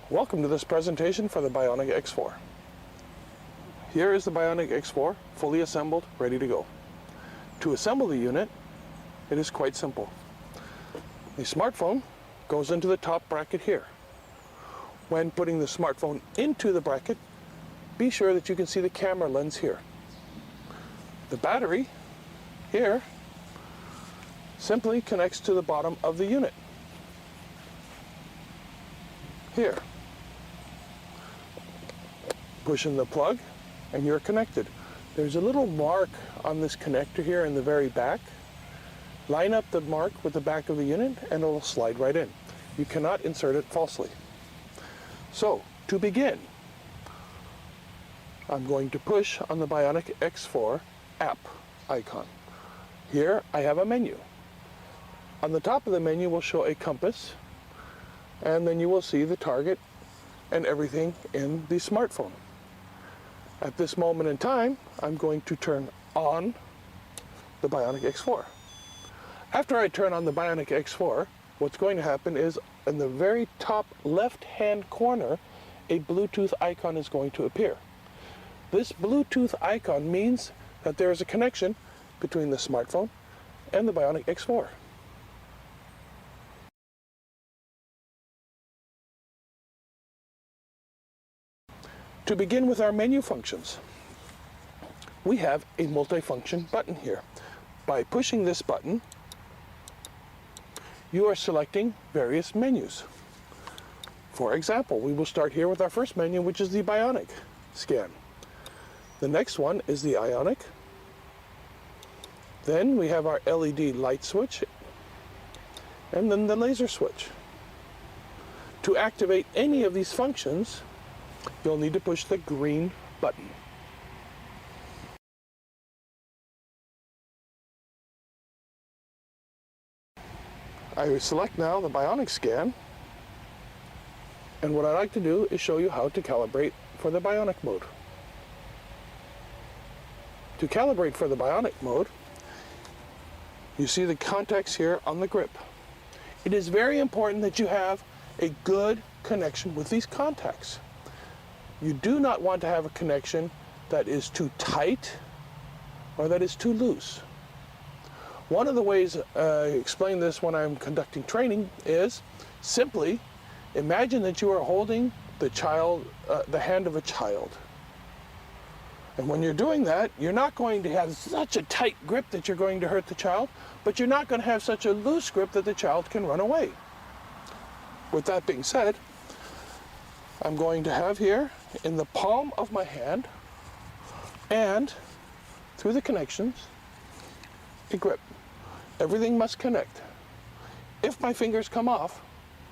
Welcome to this presentation for the Bionic X4. Here is the Bionic X4, fully assembled, ready to go. To assemble the unit, it is quite simple. The smartphone goes into the top bracket here. When putting the smartphone into the bracket, be sure that you can see the camera lens here. The battery here simply connects to the bottom of the unit. Here. Push in the plug and you're connected. There's a little mark on this connector here in the very back. Line up the mark with the back of the unit and it'll slide right in. You cannot insert it falsely. So, to begin, I'm going to push on the Bionic X4 app icon. Here I have a menu. On the top of the menu will show a compass, and then you will see the target and everything in the smartphone. At this moment in time, I'm going to turn on the Bionic X4. After I turn on the Bionic X4, what's going to happen is in the very top left-hand corner, a Bluetooth icon is going to appear. This Bluetooth icon means that there is a connection between the smartphone and the Bionic X4. To begin with our menu functions, we have a multifunction button here. By pushing this button, you are selecting various menus. For example, we will start here with our first menu, which is the Bionic scan. The next one is the ionic. Then we have our LED light switch, and then the laser switch. To activate any of these functions, you'll need to push the green button. I select now the Bionic scan, and what I like to do is show you how to calibrate for the Bionic mode. To calibrate for the Bionic mode, you see the contacts here on the grip. It is very important that you have a good connection with these contacts. You do not want to have a connection that is too tight or that is too loose. One of the ways I explain this when I'm conducting training is simply imagine that you are holding the hand of a child. And when you're doing that, you're not going to have such a tight grip that you're going to hurt the child, but you're not going to have such a loose grip that the child can run away. With that being said, I'm going to have here in the palm of my hand and through the connections a grip. Everything must connect. If my fingers come off,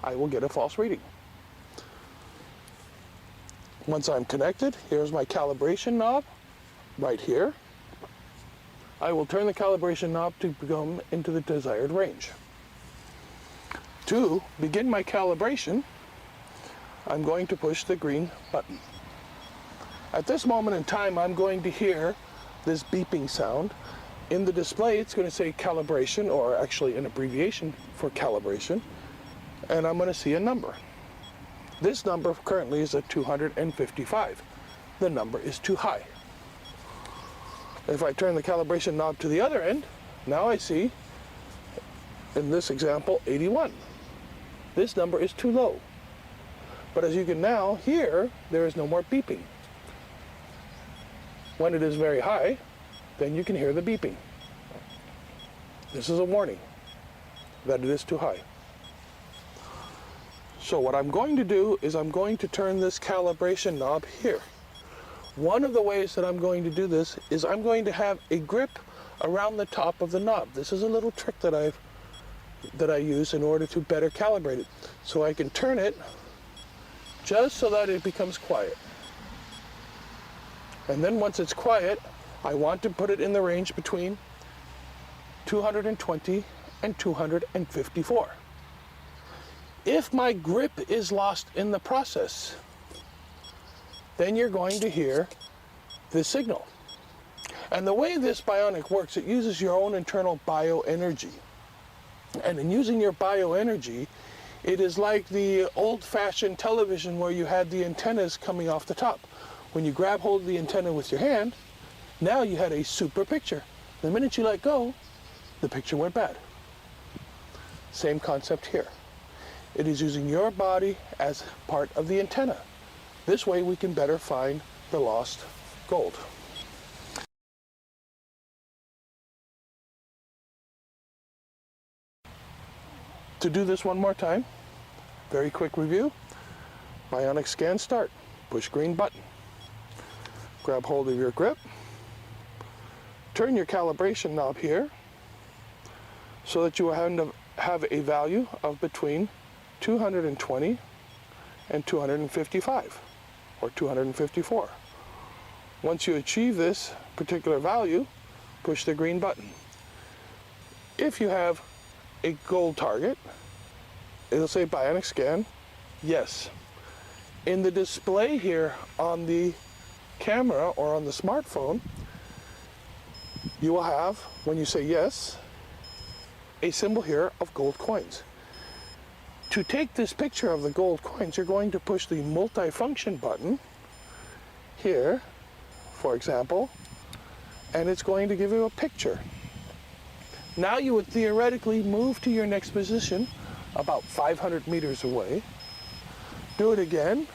I will get a false reading. Once I'm connected, here's my calibration knob right here. I will turn the calibration knob to come into the desired range. To begin my calibration, I'm going to push the green button. At this moment in time, I'm going to hear this beeping sound. In the display, it's going to say calibration, or actually an abbreviation for calibration, and I'm going to see a number. This number currently is at 255. The number is too high. If I turn the calibration knob to the other end, now I see, in this example, 81. This number is too low. But as you can now hear, there is no more beeping. When it is very high, then you can hear the beeping. This is a warning that it is too high. So what I'm going to do is I'm going to turn this calibration knob here. One of the ways that I'm going to do this is I'm going to have a grip around the top of the knob. This is a little trick that I use in order to better calibrate it. So I can turn it just so that it becomes quiet. And then once it's quiet, I want to put it in the range between 220 and 254. If my grip is lost in the process, then you're going to hear the signal. And the way this Bionic works, it uses your own internal bioenergy. And in using your bioenergy, It is like the old-fashioned television where you had the antennas coming off the top. When you grab hold of the antenna with your hand, now you had a super picture. The minute you let go, the picture went bad. Same concept here. It is using your body as part of the antenna. This way we can better find the lost gold. To do this one more time, very quick review. Bionic scan start. Push green button. Grab hold of your grip. Turn your calibration knob here so that you will have a value of between 220 and 255 or 254. Once you achieve this particular value, push the green button. If you have a gold target, it'll say Bionic scan, yes. In the display here on the camera or on the smartphone, you will have, when you say yes, a symbol here of gold coins. To take this picture of the gold coins, you're going to push the multifunction button here, for example, and it's going to give you a picture. Now you would theoretically move to your next position about 500 meters away. Do it again.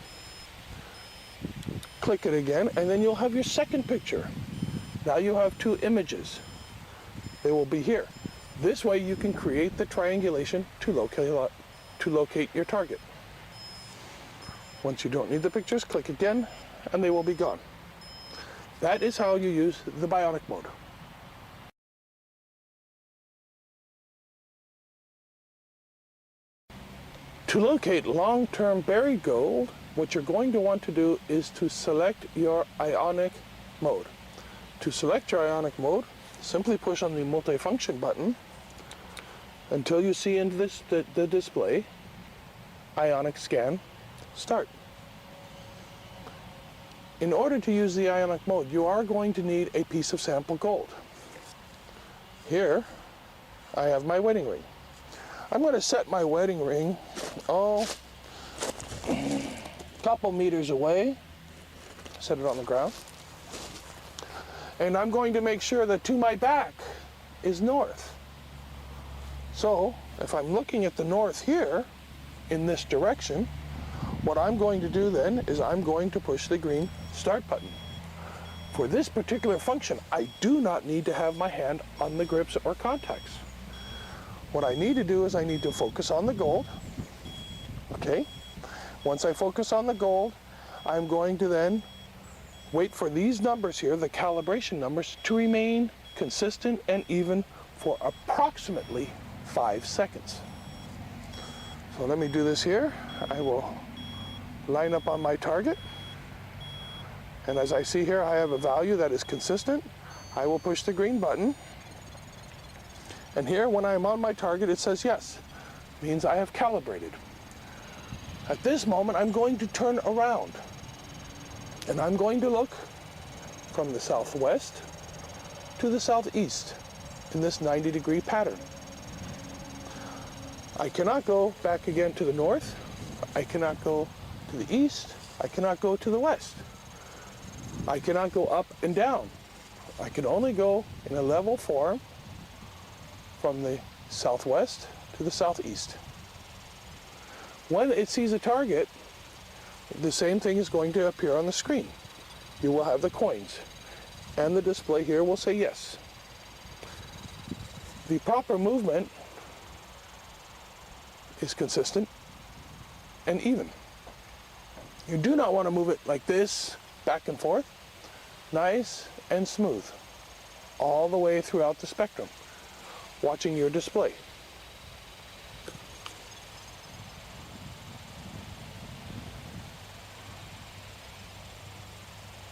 Click it again, and then you'll have your second picture. Now you have two images. They will be here. This way you can create the triangulation to locate your target. Once you don't need the pictures, click again, and they will be gone. That is how you use the Bionic mode. To locate long-term buried gold, what you're going to want to do is to select your ionic mode. To select your ionic mode, simply push on the multifunction button until you see in the display, ionic scan, start. In order to use the ionic mode, you are going to need a piece of sample gold. Here, I have my wedding ring. I'm going to set my wedding ring, a couple meters away, set it on the ground, and I'm going to make sure that to my back is north. So, if I'm looking at the north here, in this direction, what I'm going to do then is I'm going to push the green start button. For this particular function, I do not need to have my hand on the grips or contacts. What I need to do is I need to focus on the gold, okay? Once I focus on the gold, I'm going to then wait for these numbers here, the calibration numbers, to remain consistent and even for approximately 5 seconds. So let me do this here. I will line up on my target, and as I see here, I have a value that is consistent. I will push the green button. And here, when I'm on my target, it says yes. It means I have calibrated. At this moment, I'm going to turn around. And I'm going to look from the southwest to the southeast in this 90-degree pattern. I cannot go back again to the north. I cannot go to the east. I cannot go to the west. I cannot go up and down. I can only go in a level form from the southwest to the southeast. When it sees a target, the same thing is going to appear on the screen. You will have the coins, and the display here will say yes. The proper movement is consistent and even. You do not want to move it like this, back and forth. Nice and smooth, all the way throughout the spectrum, watching your display.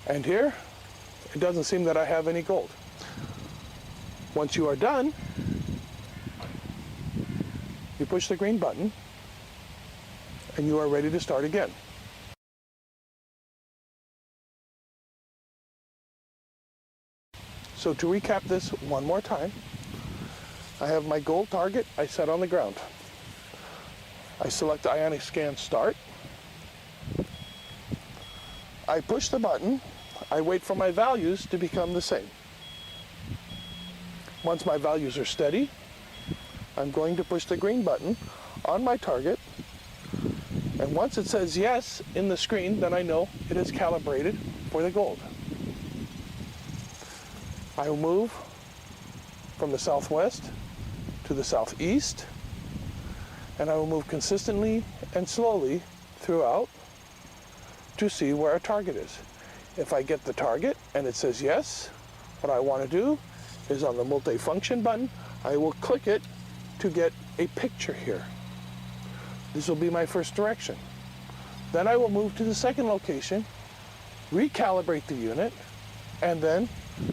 And here, it doesn't seem that I have any gold. Once you are done, you push the green button, and you are ready to start again. So to recap this one more time, I have my gold target I set on the ground. I select Ionic Scan Start. I push the button. I wait for my values to become the same. Once my values are steady, I'm going to push the green button on my target. And once it says yes in the screen, then I know it is calibrated for the gold. I will move from the southwest to the southeast, and I will move consistently and slowly throughout to see where our target is. If I get the target and it says yes, what I want to do is on the multi-function button, I will click it to get a picture here. This will be my first direction. Then I will move to the second location, recalibrate the unit, and then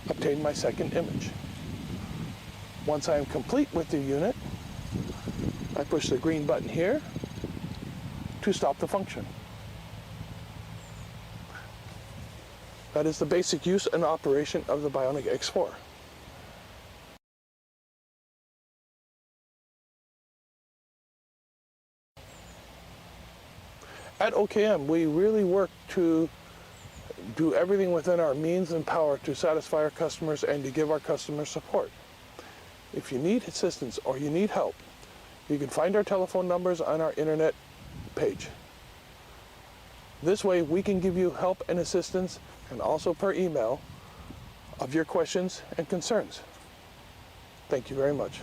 obtain my second image. Once I am complete with the unit, I push the green button here to stop the function. That is the basic use and operation of the Bionic X4. At OKM, we really work to do everything within our means and power to satisfy our customers and to give our customers support. If you need assistance or you need help, you can find our telephone numbers on our internet page. This way we can give you help and assistance, and also per email, of your questions and concerns. Thank you very much.